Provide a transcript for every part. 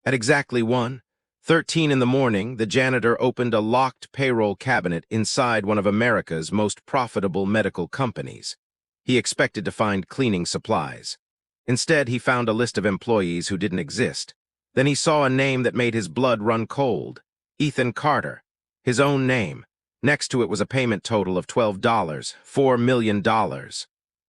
At exactly 1:13 in the morning, the janitor opened a locked payroll cabinet inside one of America's most profitable medical companies. He expected to find cleaning supplies. Instead, he found a list of employees who didn't exist. Then he saw a name that made his blood run cold. Ethan Carter. His own name. Next to it was a payment total of $12, $4 million.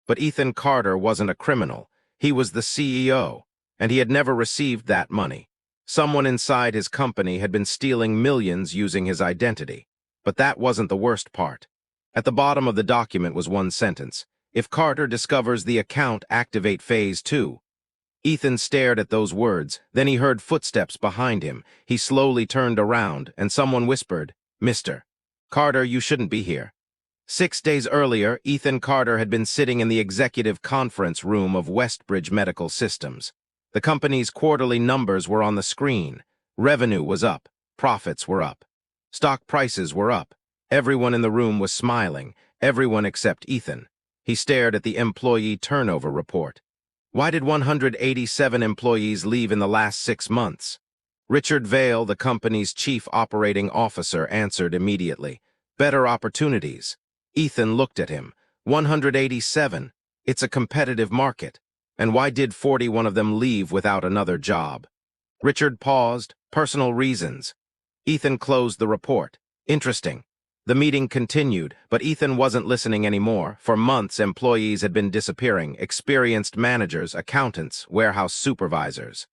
But Ethan Carter wasn't a criminal. He was the CEO, and he had never received that money. Someone inside his company had been stealing millions using his identity. But that wasn't the worst part. At the bottom of the document was one sentence. If Carter discovers the account, activate Phase 2. Ethan stared at those words. Then he heard footsteps behind him. He slowly turned around, and someone whispered, "Mr. Carter, you shouldn't be here." 6 days earlier, Ethan Carter had been sitting in the executive conference room of Westbridge Medical Systems. The company's quarterly numbers were on the screen. Revenue was up. Profits were up. Stock prices were up. Everyone in the room was smiling. Everyone except Ethan. He stared at the employee turnover report. Why did 187 employees leave in the last 6 months? Richard Vail, the company's chief operating officer, answered immediately. Better opportunities. Ethan looked at him. 187. It's a competitive market. And why did 41 of them leave without another job? Richard paused. Personal reasons. Ethan closed the report. Interesting. The meeting continued, but Ethan wasn't listening anymore. For months, employees had been disappearing. Experienced managers, accountants, warehouse supervisors,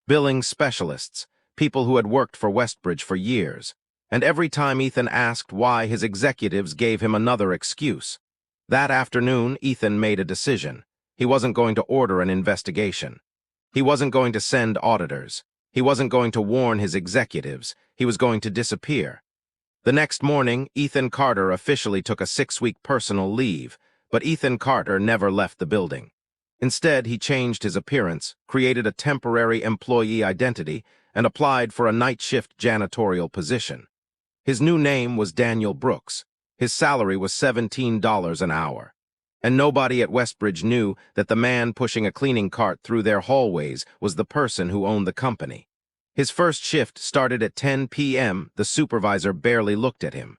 billing specialists, people who had worked for Westbridge for years. And every time Ethan asked why, his executives gave him another excuse. That afternoon, Ethan made a decision. He wasn't going to order an investigation. He wasn't going to send auditors. He wasn't going to warn his executives. He was going to disappear. The next morning, Ethan Carter officially took a 6-week personal leave, but Ethan Carter never left the building. Instead, he changed his appearance, created a temporary employee identity, and applied for a night shift janitorial position. His new name was Daniel Brooks. His salary was $17 an hour. And nobody at Westbridge knew that the man pushing a cleaning cart through their hallways was the person who owned the company. His first shift started at 10 p.m. The supervisor barely looked at him.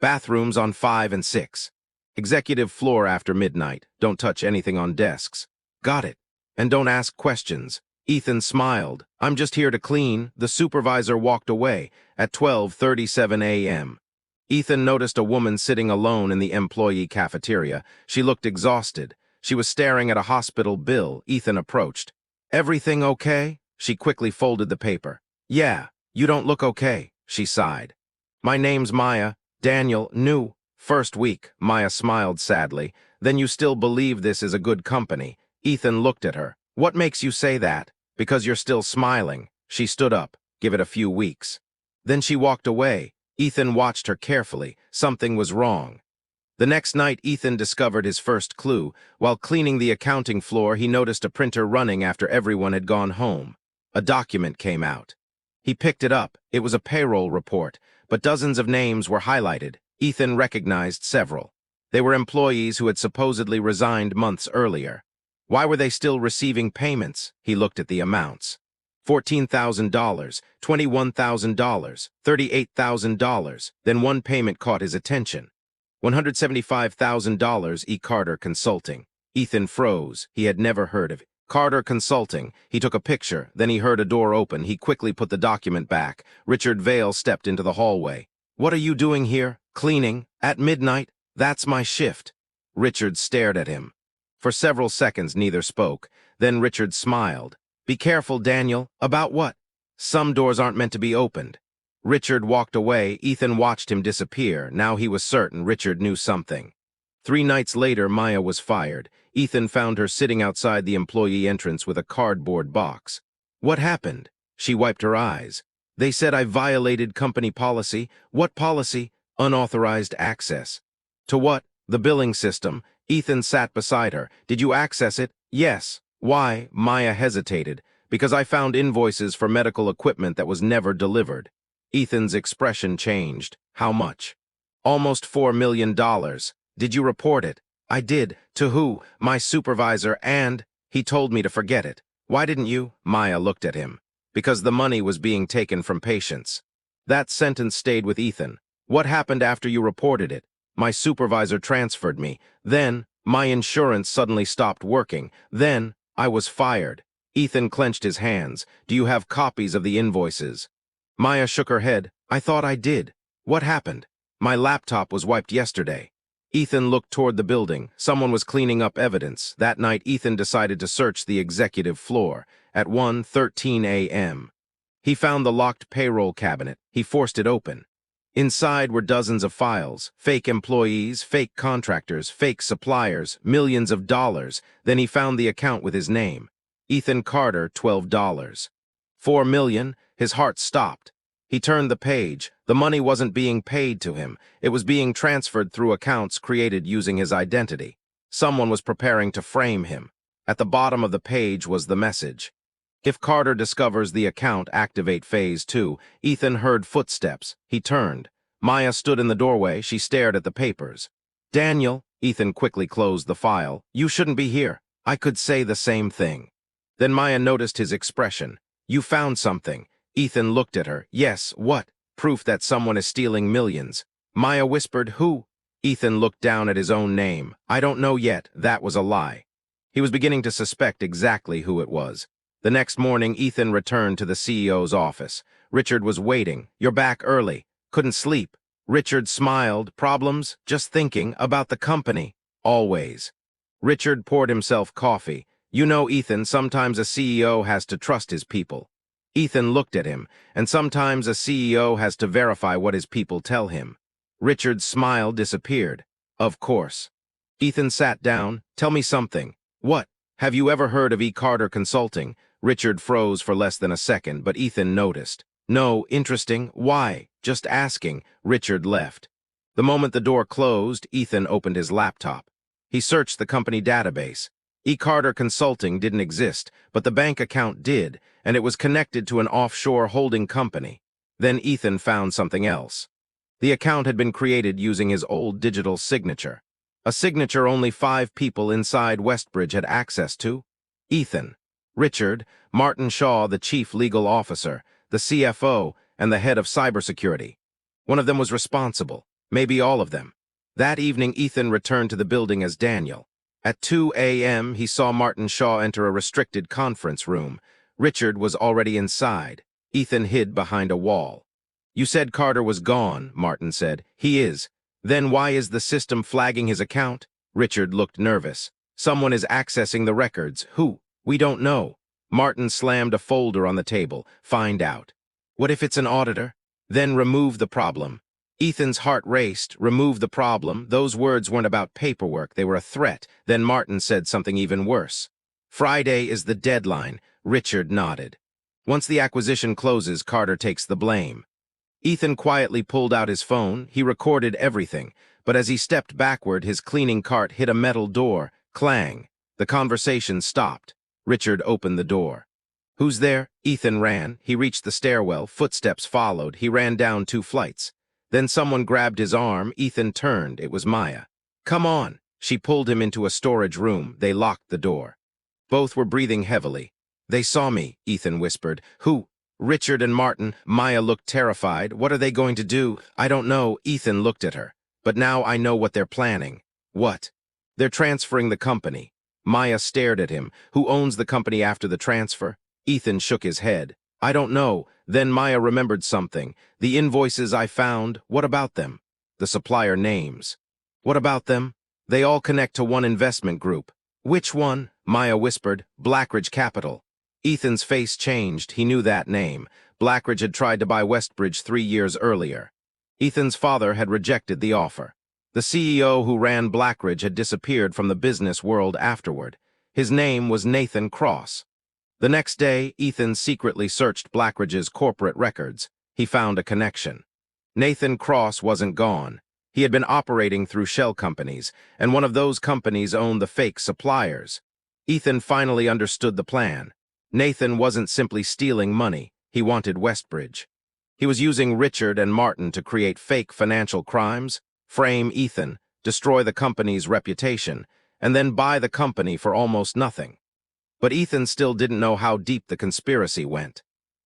Bathrooms on 5 and 6. Executive floor after midnight. Don't touch anything on desks. Got it. And don't ask questions. Ethan smiled. I'm just here to clean. The supervisor walked away at 12:37 a.m. Ethan noticed a woman sitting alone in the employee cafeteria. She looked exhausted. She was staring at a hospital bill. Ethan approached. Everything okay? She quickly folded the paper. Yeah, you don't look okay, she sighed. My name's Maya. Daniel, new. First week, Maya smiled sadly. Then you still believe this is a good company? Ethan looked at her. What makes you say that? Because you're still smiling. She stood up. Give it a few weeks. Then she walked away. Ethan watched her carefully. Something was wrong. The next night, Ethan discovered his first clue. While cleaning the accounting floor, he noticed a printer running after everyone had gone home. A document came out. He picked it up. It was a payroll report, but dozens of names were highlighted. Ethan recognized several. They were employees who had supposedly resigned months earlier. Why were they still receiving payments? He looked at the amounts. $14,000, $21,000, $38,000. Then one payment caught his attention. $175,000 E. Carter Consulting. Ethan froze. He had never heard of it. Carter Consulting. He took a picture. Then he heard a door open. He quickly put the document back. Richard Vail stepped into the hallway. What are you doing here? Cleaning? At midnight? That's my shift. Richard stared at him. For several seconds, neither spoke. Then Richard smiled. Be careful, Daniel. About what? Some doors aren't meant to be opened. Richard walked away. Ethan watched him disappear. Now he was certain Richard knew something. 3 nights later, Maya was fired. Ethan found her sitting outside the employee entrance with a cardboard box. What happened? She wiped her eyes. They said I violated company policy. What policy? Unauthorized access. To what? The billing system. Ethan sat beside her. Did you access it? Yes. Why? Maya hesitated. Because I found invoices for medical equipment that was never delivered. Ethan's expression changed. How much? Almost $4 million. Did you report it? I did. To who? My supervisor, and he told me to forget it. Why didn't you? Maya looked at him. because the money was being taken from patients. That sentence stayed with Ethan. What happened after you reported it? My supervisor transferred me. Then, my insurance suddenly stopped working. Then, I was fired. Ethan clenched his hands. Do you have copies of the invoices? Maya shook her head. I thought I did. What happened? My laptop was wiped yesterday. Ethan looked toward the building. Someone was cleaning up evidence. That night, Ethan decided to search the executive floor at 1:13 a.m. He found the locked payroll cabinet. He forced it open. Inside were dozens of files, fake employees, fake contractors, fake suppliers, millions of dollars. Then he found the account with his name. Ethan Carter, $12. 4 million, his heart stopped. He turned the page. The money wasn't being paid to him. It was being transferred through accounts created using his identity. Someone was preparing to frame him. At the bottom of the page was the message. If Carter discovers the account, activate Phase 2. Ethan heard footsteps. He turned. Maya stood in the doorway. She stared at the papers. Daniel, Ethan quickly closed the file. You shouldn't be here. I could say the same thing. Then Maya noticed his expression. You found something. Ethan looked at her. Yes, what? Proof that someone is stealing millions. Maya whispered, who? Ethan looked down at his own name. I don't know yet. That was a lie. He was beginning to suspect exactly who it was. The next morning, Ethan returned to the CEO's office. Richard was waiting. You're back early. Couldn't sleep. Richard smiled. Problems? Just thinking about the company. Always. Richard poured himself coffee. You know, Ethan, sometimes a CEO has to trust his people. Ethan looked at him, and sometimes a CEO has to verify what his people tell him. Richard's smile disappeared. Of course. Ethan sat down. Tell me something. What? Have you ever heard of E. Carter Consulting? Richard froze for less than a second, but Ethan noticed. No, interesting. Why? Just asking. Richard left. The moment the door closed, Ethan opened his laptop. He searched the company database. E. Carter Consulting didn't exist, but the bank account did, and it was connected to an offshore holding company. Then Ethan found something else. The account had been created using his old digital signature. A signature only 5 people inside Westbridge had access to. Ethan, Richard, Martin Shaw, the chief legal officer, the CFO, and the head of cybersecurity. One of them was responsible, maybe all of them. That evening, Ethan returned to the building as Daniel. At 2 a.m., he saw Martin Shaw enter a restricted conference room. Richard was already inside. Ethan hid behind a wall. You said Carter was gone, Martin said. He is. Then why is the system flagging his account? Richard looked nervous. Someone is accessing the records. Who? We don't know. Martin slammed a folder on the table. Find out. What if it's an auditor? Then remove the problem. Ethan's heart raced. Remove the problem. Those words weren't about paperwork. They were a threat. Then Martin said something even worse. Friday is the deadline. Richard nodded. Once the acquisition closes, Carter takes the blame. Ethan quietly pulled out his phone. He recorded everything, but as he stepped backward, his cleaning cart hit a metal door. Clang. The conversation stopped. Richard opened the door. Who's there? Ethan ran. He reached the stairwell. Footsteps followed. He ran down 2 flights. Then someone grabbed his arm. Ethan turned. It was Maya. Come on. She pulled him into a storage room. They locked the door. Both were breathing heavily. They saw me, Ethan whispered. Who? Richard and Martin. Maya looked terrified. What are they going to do? I don't know. Ethan looked at her. But now I know what they're planning. What? They're transferring the company. Maya stared at him. Who owns the company after the transfer? Ethan shook his head. I don't know. Then Maya remembered something. The invoices I found, what about them? The supplier names. What about them? They all connect to one investment group. Which one? Maya whispered. Blackridge Capital. Ethan's face changed. He knew that name. Blackridge had tried to buy Westbridge 3 years earlier. Ethan's father had rejected the offer. The CEO who ran Blackridge had disappeared from the business world afterward. His name was Nathan Cross. The next day, Ethan secretly searched Blackridge's corporate records. He found a connection. Nathan Cross wasn't gone. He had been operating through shell companies, and one of those companies owned the fake suppliers. Ethan finally understood the plan. Nathan wasn't simply stealing money. He wanted Westbridge. He was using Richard and Martin to create fake financial crimes, frame Ethan, destroy the company's reputation, and then buy the company for almost nothing. But Ethan still didn't know how deep the conspiracy went.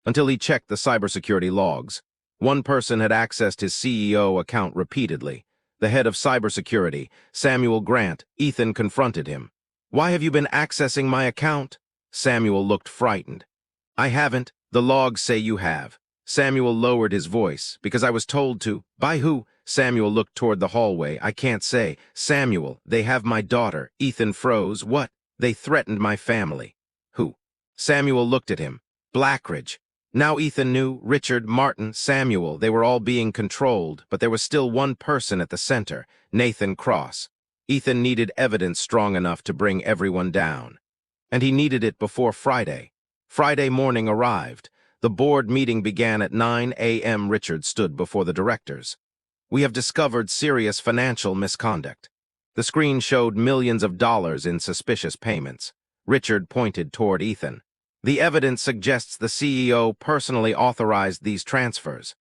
until he checked the cybersecurity logs. One person had accessed his CEO account repeatedly. The head of cybersecurity, Samuel Grant. Ethan confronted him. "Why have you been accessing my account?" Samuel looked frightened. "I haven't. The logs say you have." Samuel lowered his voice. "Because I was told to." "By who?" Samuel looked toward the hallway. "I can't say." "Samuel, they have my daughter." Ethan froze. "What?" "They threatened my family." "Who?" Samuel looked at him. "Blackridge." Now Ethan knew. Richard, Martin, Samuel, they were all being controlled, but there was still one person at the center, Nathan Cross. Ethan needed evidence strong enough to bring everyone down. And he needed it before Friday. Friday morning arrived. The board meeting began at 9 a.m. Richard stood before the directors. "We have discovered serious financial misconduct." The screen showed millions of dollars in suspicious payments. Richard pointed toward Ethan. "The evidence suggests the CEO personally authorized these transfers."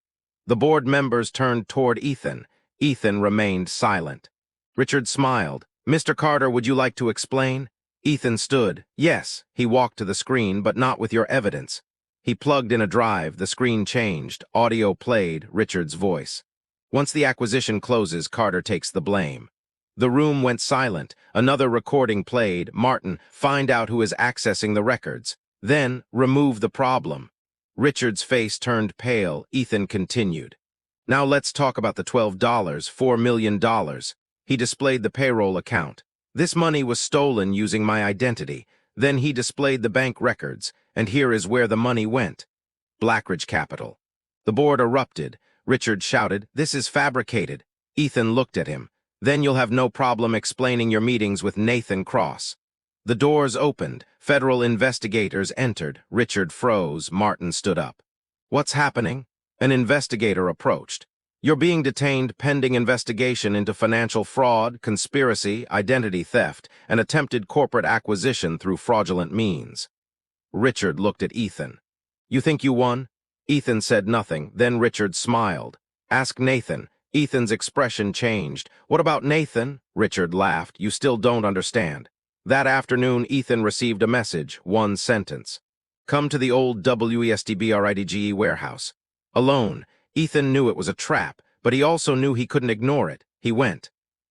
The board members turned toward Ethan. Ethan remained silent. Richard smiled. "Mr. Carter, would you like to explain?" Ethan stood. "Yes." He walked to the screen, "but not with your evidence." He plugged in a drive. The screen changed. Audio played. Richard's voice. "Once the acquisition closes, Carter takes the blame." The room went silent. Another recording played. "Martin, find out who is accessing the records. Then, remove the problem." Richard's face turned pale. Ethan continued. "Now let's talk about the $12, $4 million. He displayed the payroll account. This money was stolen using my identity. Then he displayed the bank records, and here is where the money went. Blackridge Capital." The board erupted. Richard shouted, "This is fabricated." Ethan looked at him. "Then you'll have no problem explaining your meetings with Nathan Cross." The doors opened. Federal investigators entered. Richard froze. Martin stood up. "What's happening?" An investigator approached. "You're being detained pending investigation into financial fraud, conspiracy, identity theft, and attempted corporate acquisition through fraudulent means." Richard looked at Ethan. "You think you won?" Ethan said nothing. Then Richard smiled. "Ask Nathan." Ethan's expression changed. "What about Nathan?" Richard laughed. "You still don't understand." That afternoon, Ethan received a message, one sentence. "Come to the old WESTBRIDGE warehouse." Alone, Ethan knew it was a trap, but he also knew he couldn't ignore it. He went.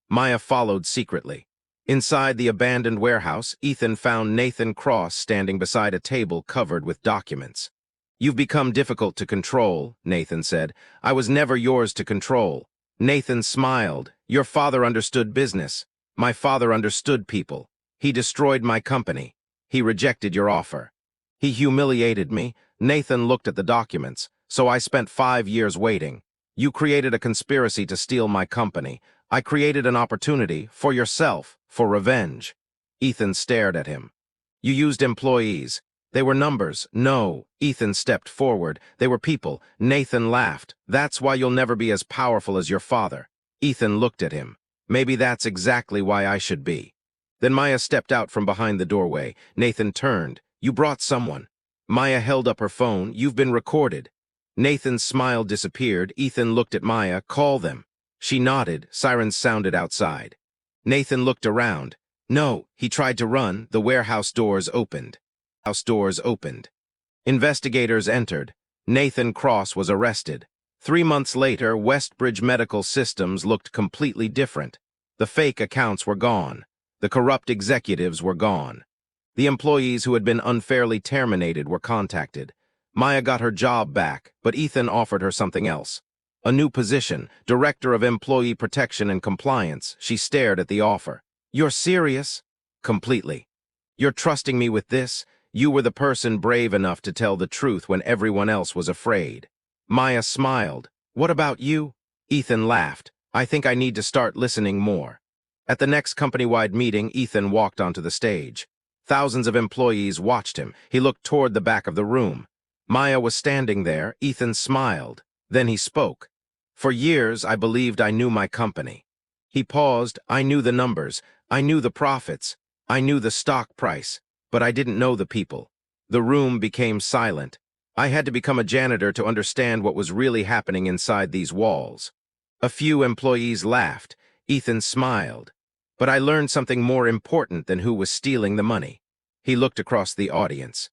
Maya followed secretly. Inside the abandoned warehouse, Ethan found Nathan Cross standing beside a table covered with documents. "You've become difficult to control," Nathan said. "I was never yours to control." Nathan smiled. "Your father understood business. My father understood people. He destroyed my company. He rejected your offer. He humiliated me." Nathan looked at the documents. "So I spent 5 years waiting. You created a conspiracy to steal my company. I created an opportunity, for yourself, for revenge." Ethan stared at him. "You used employees. They were numbers." "No." Ethan stepped forward. "They were people." Nathan laughed. "That's why you'll never be as powerful as your father." Ethan looked at him. "Maybe that's exactly why I should be." Then Maya stepped out from behind the doorway. Nathan turned. "You brought someone." Maya held up her phone. "You've been recorded." Nathan's smile disappeared. Ethan looked at Maya. "Call them." She nodded. Sirens sounded outside. Nathan looked around. "No." He tried to run. The warehouse doors opened. Investigators entered. Nathan Cross was arrested. 3 months later, Westbridge Medical Systems looked completely different. The fake accounts were gone. The corrupt executives were gone. The employees who had been unfairly terminated were contacted. Maya got her job back, but Ethan offered her something else. A new position, Director of Employee Protection and Compliance. She stared at the offer. "You're serious?" "Completely." "You're trusting me with this?" "You were the person brave enough to tell the truth when everyone else was afraid." Maya smiled. "What about you?" Ethan laughed. "I think I need to start listening more." At the next company-wide meeting, Ethan walked onto the stage. Thousands of employees watched him. He looked toward the back of the room. Maya was standing there. Ethan smiled. Then he spoke. "For years, I believed I knew my company." He paused. "I knew the numbers. I knew the profits. I knew the stock price. But I didn't know the people." The room became silent. "I had to become a janitor to understand what was really happening inside these walls." A few employees laughed. Ethan smiled. "But I learned something more important than who was stealing the money." He looked across the audience.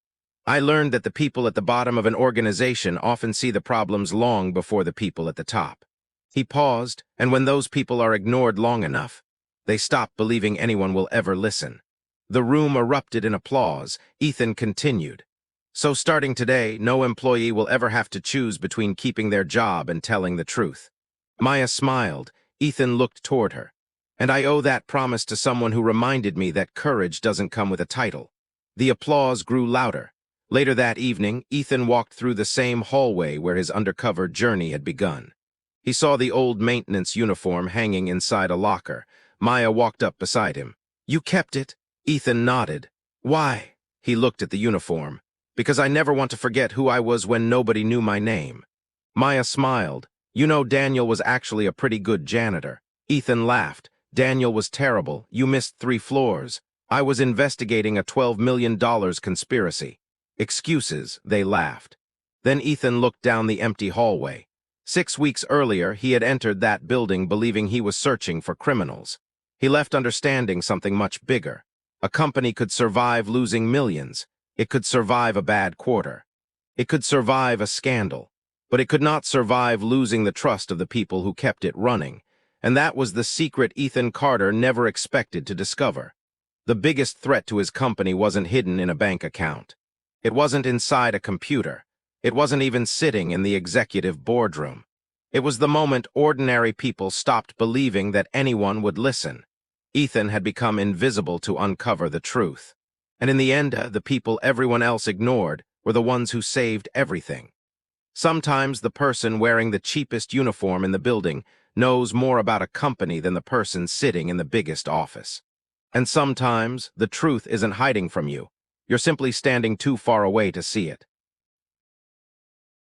I learned that the people at the bottom of an organization often see the problems long before the people at the top. He paused, and when those people are ignored long enough, they stop believing anyone will ever listen. The room erupted in applause. Ethan continued. So starting today, no employee will ever have to choose between keeping their job and telling the truth. Maya smiled. Ethan looked toward her. And I owe that promise to someone who reminded me that courage doesn't come with a title. The applause grew louder. Later that evening, Ethan walked through the same hallway where his undercover journey had begun. He saw the old maintenance uniform hanging inside a locker. Maya walked up beside him. You kept it? Ethan nodded. Why? He looked at the uniform. Because I never want to forget who I was when nobody knew my name. Maya smiled. You know, Daniel was actually a pretty good janitor. Ethan laughed. Daniel was terrible. You missed 3 floors. I was investigating a $12 million conspiracy. Excuses, they laughed. Then Ethan looked down the empty hallway. 6 weeks earlier, he had entered that building believing he was searching for criminals. He left understanding something much bigger. A company could survive losing millions. It could survive a bad quarter. It could survive a scandal. But it could not survive losing the trust of the people who kept it running. And that was the secret Ethan Carter never expected to discover. The biggest threat to his company wasn't hidden in a bank account. It wasn't inside a computer. It wasn't even sitting in the executive boardroom. It was the moment ordinary people stopped believing that anyone would listen. Ethan had become invisible to uncover the truth. And in the end, the people everyone else ignored were the ones who saved everything. Sometimes the person wearing the cheapest uniform in the building knows more about a company than the person sitting in the biggest office. And sometimes the truth isn't hiding from you. You're simply standing too far away to see it.